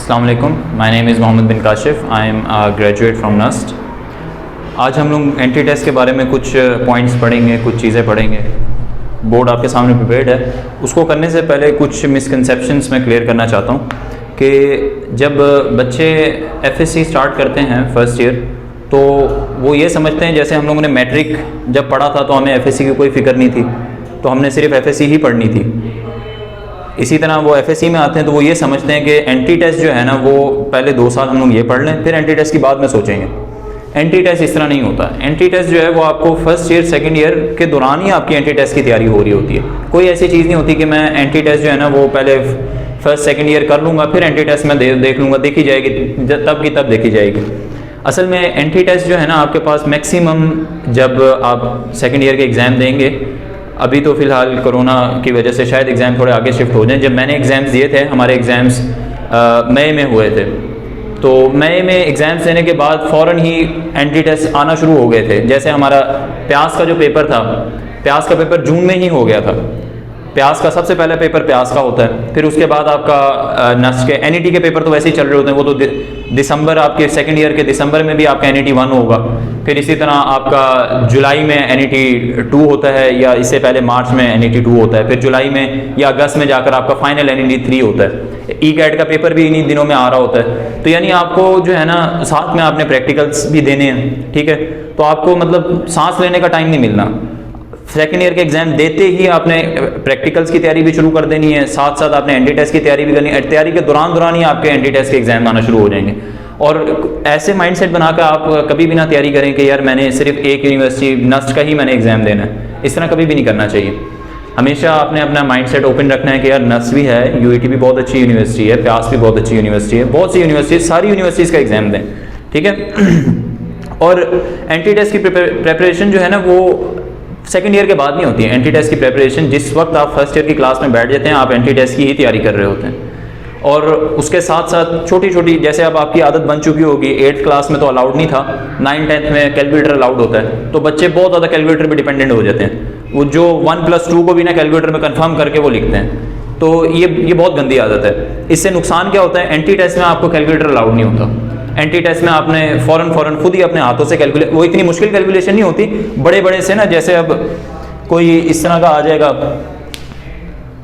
अस्सलाम वालेकुम, my name is Mohammad bin Kashif. I am graduate from NUST. आज हम लोग एंट्री टेस्ट के बारे में कुछ पॉइंट्स पढ़ेंगे, कुछ चीज़ें पढ़ेंगे। बोर्ड आपके सामने प्रिपेयर्ड है। उसको करने से पहले कुछ मिसकंसेप्शंस मैं क्लियर करना चाहता हूँ कि जब बच्चे एफएससी स्टार्ट करते हैं फर्स्ट ईयर, तो वो ये समझते हैं जैसे हम लोगों ने मैट्रिक जब पढ़ा था तो हमें एफएससी की कोई फ़िक्र नहीं थी, तो हमने सिर्फ एफएससी ही पढ़नी थी। इसी तरह वो एफएससी में आते हैं तो वो ये समझते हैं कि एंट्री टेस्ट जो है ना, वो पहले 2 साल हम लोग ये पढ़ लें, फिर एंट्री टेस्ट की बाद में सोचेंगे। एंट्री टेस्ट इस तरह नहीं होता। एंट्री टेस्ट जो है वो आपको फर्स्ट ईयर सेकंड ईयर के दौरान ही आपकी एंट्री टेस्ट की तैयारी हो रही होती है। कोई ऐसी चीज़ नहीं होती कि मैं एंट्री टेस्ट जो है ना वो पहले फर्स्ट सेकंड ईयर कर लूँगा, फिर एंट्री टेस्ट में देख लूँगा, देखी जाएगी, तब की तब देखी जाएगी। असल में एंट्री टेस्ट जो है ना आपके पास मैक्सिमम जब आप सेकंड ईयर के एग्ज़ाम देंगे, अभी तो फ़िलहाल कोरोना की वजह से शायद एग्ज़ाम थोड़े आगे शिफ्ट हो जाएं। जब मैंने एग्ज़ाम्स दिए थे, हमारे एग्ज़ाम्स मई में हुए थे, तो मई में एग्ज़ाम्स देने के बाद फ़ौरन ही एंट्री टेस्ट आना शुरू हो गए थे। जैसे हमारा प्यास का जो पेपर था, प्यास का पेपर जून में ही हो गया था। प्यास का सबसे पहला पेपर प्यास का होता है, फिर उसके बाद आपका नस्ट के एनईटी के पेपर तो वैसे ही चल रहे होते हैं, वो तो दिसंबर आपके सेकंड ईयर के दिसंबर में भी आपका एनईटी 1 होगा। फिर इसी तरह आपका जुलाई में एनईटी 2 होता है, या इससे पहले मार्च में एनईटी 2 होता है। फिर जुलाई में या अगस्त में जाकर आपका फाइनल एनईटी 3 होता है। ई कैट का पेपर भी इन्हीं दिनों में आ रहा होता है। तो यानी आपको जो है ना साथ में आपने प्रैक्टिकल्स भी देने हैं, ठीक है। तो आपको मतलब सांस लेने का टाइम नहीं मिलना। सेकेंड ईयर के एग्जाम देते ही आपने प्रैक्टिकल्स की तैयारी भी शुरू कर देनी है, साथ साथ आपने एंट्री टेस्ट की तैयारी भी करनी है। तैयारी के दौरान ही आपके एंट्री टेस्ट के एग्जाम आना शुरू हो जाएंगे। और ऐसे माइंडसेट बनाकर आप कभी भी ना तैयारी करें कि यार मैंने सिर्फ एक यूनिवर्सिटी नस्ट का ही मैंने एग्जाम देना है। इस तरह कभी भी नहीं करना चाहिए। हमेशा आपने अपना माइंडसेट ओपन रखना है कि यार नस्ट भी है, यूईटी भी बहुत अच्छी यूनिवर्सिटी है, प्यास भी बहुत अच्छी यूनिवर्सिटी है, बहुत सी यूनिवर्सिटी, सारी यूनिवर्सिटीज़ का एग्जाम दें, ठीक है। और एंट्री टेस्ट की प्रिपरेशन जो है ना वो सेकंड ईयर के बाद नहीं होती है। एंट्री टेस्ट की प्रिपरेशन जिस वक्त आप फर्स्ट ईयर की क्लास में बैठ जाते हैं, आप एंट्री टेस्ट की ही तैयारी कर रहे होते हैं। और उसके साथ साथ छोटी छोटी, जैसे अब आपकी आदत बन चुकी होगी, 8th क्लास में तो अलाउड नहीं था, 9th 10th में कैलकुलेटर अलाउड होता है, तो बच्चे बहुत ज़्यादा कैलकुलेटर पर डिपेंडेंट हो जाते हैं। वो जो 1+2 को भी ना कैलकुलेटर में कन्फर्म करके वो लिखते हैं। तो ये बहुत गंदी आदत है। इससे नुकसान क्या होता है, एंट्री टेस्ट में आपको कैलकुलेटर अलाउड नहीं होता। एंट्री टेस्ट में आपने फ़ौरन खुद ही अपने हाथों से कैलकुलेट, वो इतनी मुश्किल कैलकुलेशन नहीं होती, बड़े से ना, जैसे अब कोई इस तरह का आ जाएगा,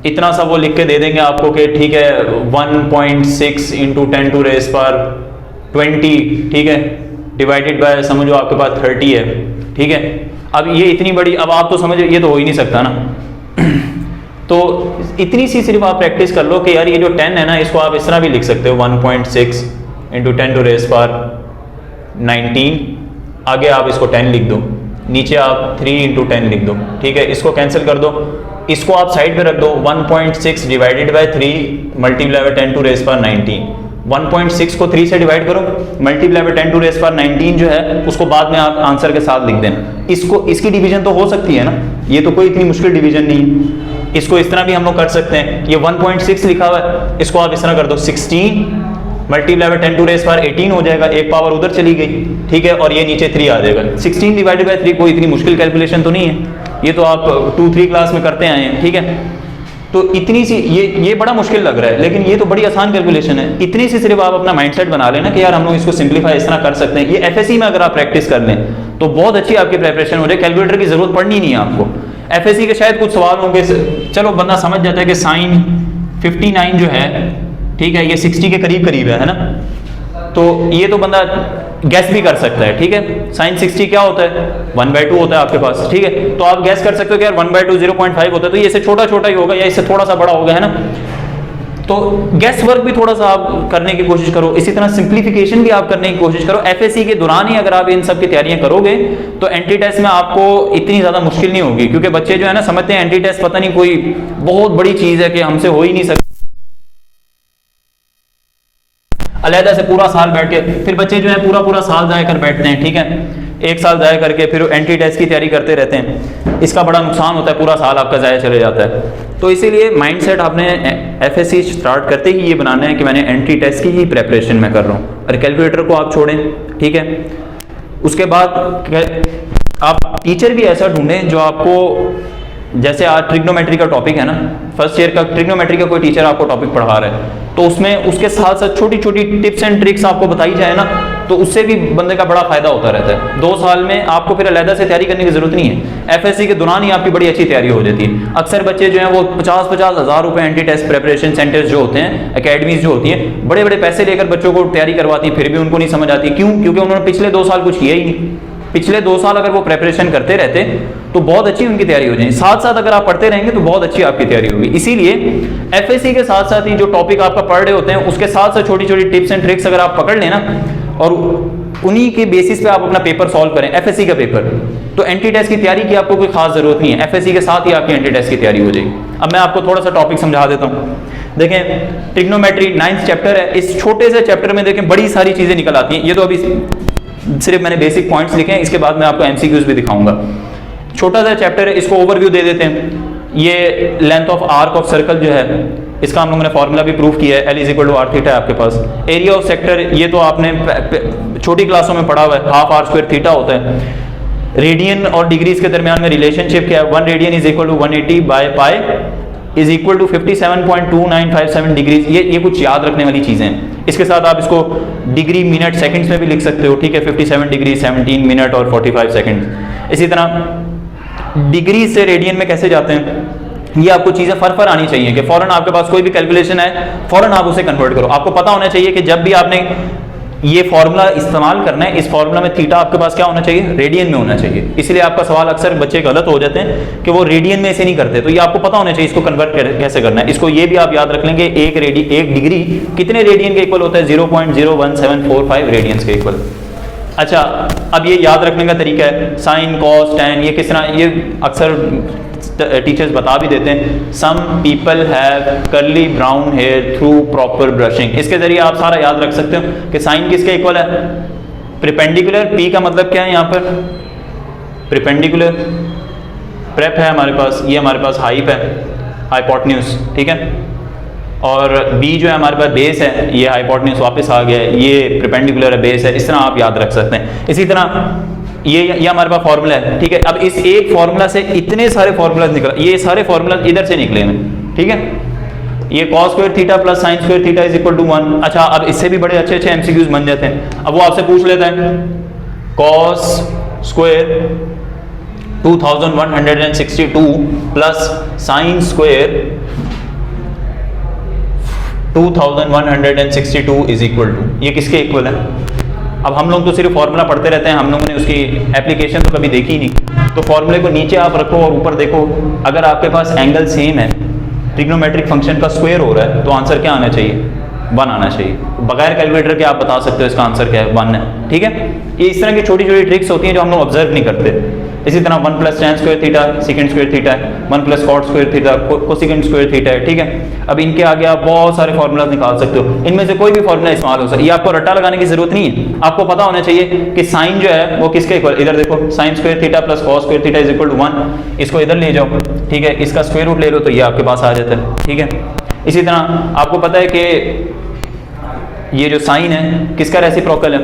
इतना सा वो लिख के दे देंगे आपको कि ठीक है 1.6 × 10⁻20, ठीक है, डिवाइडेड बाय समझो आपके पास 30 है, ठीक है। अब ये इतनी बड़ी, अब आप तो समझो ये तो हो ही नहीं सकता ना। तो इतनी सी सिर्फ आप प्रैक्टिस कर लो कि यार ये जो 10 है ना, इसको आप इस तरह भी लिख सकते हो, 1.6 × 10⁻19, आगे आप इसको 10 लिख दो, नीचे आप 3 × 10 लिख दो, ठीक है। इसको कैंसिल कर दो, इसको आप साइड पे रख दो, 1.6 डिवाइडेड बाय 3 मल्टीप्लाई बाय 10⁻19। 1.6 को 3 से डिवाइड करो, मल्टीप्लाई बाय 10⁻19 जो है उसको बाद में आप आंसर के साथ लिख देना। इसकी डिवीजन तो हो सकती है ना, ये तो कोई इतनी मुश्किल डिवीजन नहीं है। इसको इस तरह भी हम लोग कर सकते हैं, ये 1.6 लिखा हुआ है, इसको आप इस तरह कर दो, 16 मल्टीप्लाई बाय 10⁻18 हो जाएगा, एक पावर उधर चली गई, ठीक है, और ये नीचे 3 आ जाएगा। 16 डिवाइडेड बाय 3 कोई इतनी मुश्किल कैलकुलेशन तो नहीं है, ये तो आप 2-3 क्लास में करते आए हैं, ठीक है। तो इतनी सी, ये बड़ा मुश्किल लग रहा है, लेकिन ये तो बड़ी आसान कैलकुलेशन है। इतनी सी सिर्फ आप अपना माइंडसेट बना लेना कि यार हम लोग इसको सिंप्लीफाई इस तरह कर सकते हैं। ये एफएससी में अगर आप प्रैक्टिस कर लें तो बहुत अच्छी आपकी प्रिपरेशन हो जाए, कैलकुलेटर की जरूरत पड़नी नहीं है आपको। एफएससी के शायद कुछ सवाल होंगे, चलो बंदा समझ जाता है कि साइन 59 जो है, ठीक है, ये 60 के करीब है ना, तो ये तो बंदा गैस भी कर सकता है, ठीक है। साइन 60 क्या होता है, 1/2 होता है आपके पास, ठीक है। तो आप गैस कर सकते हो कि यार 1/2 0.5 होता है, तो ये इससे छोटा ही होगा या इससे थोड़ा सा बड़ा होगा, है ना। तो गैस वर्क भी थोड़ा सा आप करने की कोशिश करो, इसी तरह सिंप्लीफिकेशन भी आप करने की कोशिश करो। एफएससी के दौरान ही अगर आप इन सब की तैयारियां करोगे तो एंट्री टेस्ट में आपको इतनी ज़्यादा मुश्किल नहीं होगी, क्योंकि बच्चे जो है ना समझते हैं एंट्री टेस्ट पता नहीं कोई बहुत बड़ी चीज़ है कि हमसे हो ही नहीं सकती। अलहदा से पूरा साल बैठ के, फिर बच्चे जो है पूरा साल जाया कर बैठते हैं, ठीक है, 1 साल जाया करके फिर एंट्री टेस्ट की तैयारी करते रहते हैं। इसका बड़ा नुकसान होता है, पूरा साल आपका जाया चले जाता है। तो इसीलिए माइंडसेट आपने एफएससी स्टार्ट करते ही ये बनाना है कि मैंने एंट्री टेस्ट की ही प्रेपरेशन में कर रहा हूँ, और कैलकुलेटर को आप छोड़ें, ठीक है। उसके बाद आप टीचर भी ऐसा ढूंढें जो आपको जैसे आज ट्रिग्नोमेट्री का टॉपिक है ना, फर्स्ट ईयर का ट्रिग्नोमेट्री का कोई टीचर आपको टॉपिक पढ़ा रहा है, तो उसमें उसके साथ साथ छोटी छोटी टिप्स एंड ट्रिक्स आपको बताई जाए ना, तो उससे भी बंदे का बड़ा फायदा होता रहता है। 2 साल में आपको फिर अलहदा से तैयारी करने की जरूरत नहीं है, एफएससी के दौरान ही आपकी बड़ी अच्छी तैयारी हो जाती है। अक्सर बच्चे जो हैं वो 50-50 हज़ार रुपए एंटी टेस्ट प्रिपरेशन सेंटर्स जो होते हैं, अकेडमीज जो होती हैं, बड़े बड़े पैसे लेकर बच्चों को तैयारी करवाती हैं, फिर भी उनको नहीं समझ आती। क्यों? क्योंकि उन्होंने पिछले 2 साल कुछ किया ही नहीं। पिछले 2 साल अगर वो प्रिपरेशन करते रहते तो बहुत अच्छी उनकी तैयारी हो जाएगी। साथ साथ अगर आप पढ़ते रहेंगे तो बहुत अच्छी आपकी तैयारी होगी। इसीलिए एफएससी के साथ साथ ही जो टॉपिक आपका पढ़ रहे होते हैं उसके साथ साथ छोटी छोटी टिप्स एंड ट्रिक्स अगर आप पकड़ लेना और उन्हीं के बेसिस पे आप अपना पेपर सॉल्व करें, एफएससी का पेपर, तो एंटी टेस्ट की तैयारी की आपको कोई खास जरूरत नहीं है, एफएससी के साथ ही आपकी एंटी टेस्ट की तैयारी हो जाएगी। अब मैं आपको थोड़ा सा टॉपिक समझा देता हूँ। देखें, ट्रिग्नोमेट्री 9th चैप्टर है। इस छोटे से चैप्टर में देखें बड़ी सारी चीजें निकल आती हैं। ये तो अभी सिर्फ मैंने बेसिक पॉइंट्स लिखे हैं, इसके बाद मैं आपको एमसीक्यूज भी दिखाऊंगा। छोटा सा चैप्टर है, इसको ओवरव्यू दे देते हैं। ये length of arc of circle जो है, इसका हम लोगों ने फॉर्मूला भी प्रूव किया है, L = r थीटा है आपके पास। एरिया ऑफ सेक्टर, ये तो आपने छोटी क्लासों में पढ़ा हुआ है, ½ r² थीटा होता है। रेडियन और डिग्रीज के दरमियान में रिलेशनशिप क्या है? 1 रेडियन = 180/π = 57.2957 डिग्रीज। ये कुछ याद रखने वाली चीजें हैं। इसके साथ आप इसको डिग्री, मिनट, सेकंड्स में भी लिख सकते हो, ठीक है? 57 डिग्री, 17 मिनट और 45 सेकंड। इसी तरह डिग्री से रेडियन में कैसे जाते हैं, ये आपको चीजें फर आनी चाहिए कि फौरन आपके पास कोई भी कैलकुलेशन है, फौरन आप उसे कन्वर्ट करो। आपको पता होना चाहिए कि जब भी आपने ये फॉर्मूला इस्तेमाल करना है, इस फॉर्मूला में थीटा आपके पास क्या होना चाहिए? रेडियन में होना चाहिए। इसलिए आपका सवाल अक्सर बच्चे गलत हो जाते हैं कि वो रेडियन में ऐसे नहीं करते, तो ये आपको पता होना चाहिए इसको कन्वर्ट कैसे करना है। इसको ये भी आप याद रख लेंगे, एक डिग्री कितने रेडियन के इक्वल होता है? 0.01745 रेडियंस के इक्वल। अच्छा, अब ये याद रखने का तरीका है, साइन, कॉस, टैन, ये किस तरह, ये अक्सर टीचर्स बता भी देते हैं। Some people have curly brown hair through proper brushing. इसके जरिए आप सारा याद रख सकते हो कि साइन किसके इक्वल है? परपेंडिकुलर। पी का मतलब क्या है यहाँ पर? परपेंडिकुलर। प्रेप है हमारे पास, ये हमारे पास हाइप है, हाइपोटेन्यूज, ठीक है? और बी जो है हमारे पास बेस है, ये हाइपोटेन्यूज वापस आ गया है, ये परपेंडिकुलर है, बेस है। इस तरह आप याद रख सकते हैं। इसी तरह ये हमारे पास फॉर्मूला है, ठीक है? अब इस एक फॉर्मूला से इतने सारे फॉर्मूलाज निकल, ये सारे फॉर्मूलाज इधर से निकले हैं, ठीक है? ये cos² theta plus sin² theta = 1। अच्छा, अब इससे भी बड़े अच्छे एमसीक्यूज बन जाते हैं। अब वो आपसे पूछ लेता है cos² 2162 प्लस sin² 2162 = ये किसके इक्वल है? अब हम लोग तो सिर्फ फॉर्मूला पढ़ते रहते हैं, हम लोगों ने उसकी एप्लीकेशन तो कभी देखी नहीं। तो फॉर्मूले को नीचे आप रखो और ऊपर देखो, अगर आपके पास एंगल सेम है, ट्रिग्नोमेट्रिक फंक्शन का स्क्वायर हो रहा है, तो आंसर क्या आना चाहिए? 1 आना चाहिए। बगैर कैलकुलेटर के आप बता सकते हो इसका आंसर क्या है, 1 है, ठीक है? ये इस तरह की छोटी छोटी ट्रिक्स होती हैं जो हम लोग ऑब्जर्व नहीं करते। इसी तरह 1 + tan² थीटा sec² थीटा है, 1 + cot² थीटा cosec² थीटा है, ठीक है? अब इनके आगे आप बहुत सारे फॉर्मूला निकाल सकते हो, इनमें से कोई भी फॉर्मूला इस्तेमाल हो सकता है। ये आपको रट्टा लगाने की जरूरत नहीं है, आपको पता होना चाहिए कि साइन जो है वो किसके इक्वल। इधर देखो, sin² theta plus cos² theta = 1। इसको इधर ले जाओ, ठीक है? इसका स्क्वायर रूट ले लो तो ये आपके पास आ जाता है, ठीक है? इसी तरह आपको पता है कि ये जो साइन है किसका रेसिप्रोकल है?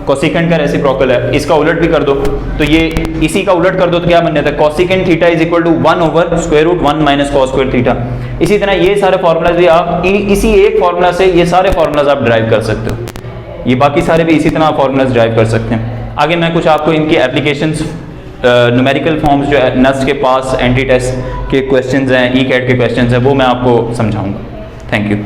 कोसिकेंट का रेसिप्रोकल है। इसका उलट भी कर दो तो ये इसी का उलट कर दो तो क्या बन जाता है? Cosecant theta = 1/√1 - cos² theta. इसी तरह ये सारे फॉर्मूलाज भी आप इसी एक फॉर्मूला से ये सारे फॉर्मूलाज आप ड्राइव कर सकते हो। ये बाकी सारे भी इसी तरह फॉर्मूलाज ड्राइव कर सकते हैं। आगे मैं कुछ आपको इनकी एप्लीकेशंस, न्यूमेरिकल फॉर्म्स जो है नस्ट के पास एंटी टेस्ट के क्वेश्चंस हैं, ई कैट के क्वेश्चंस हैं, वो मैं आपको समझाऊंगा। Thank you.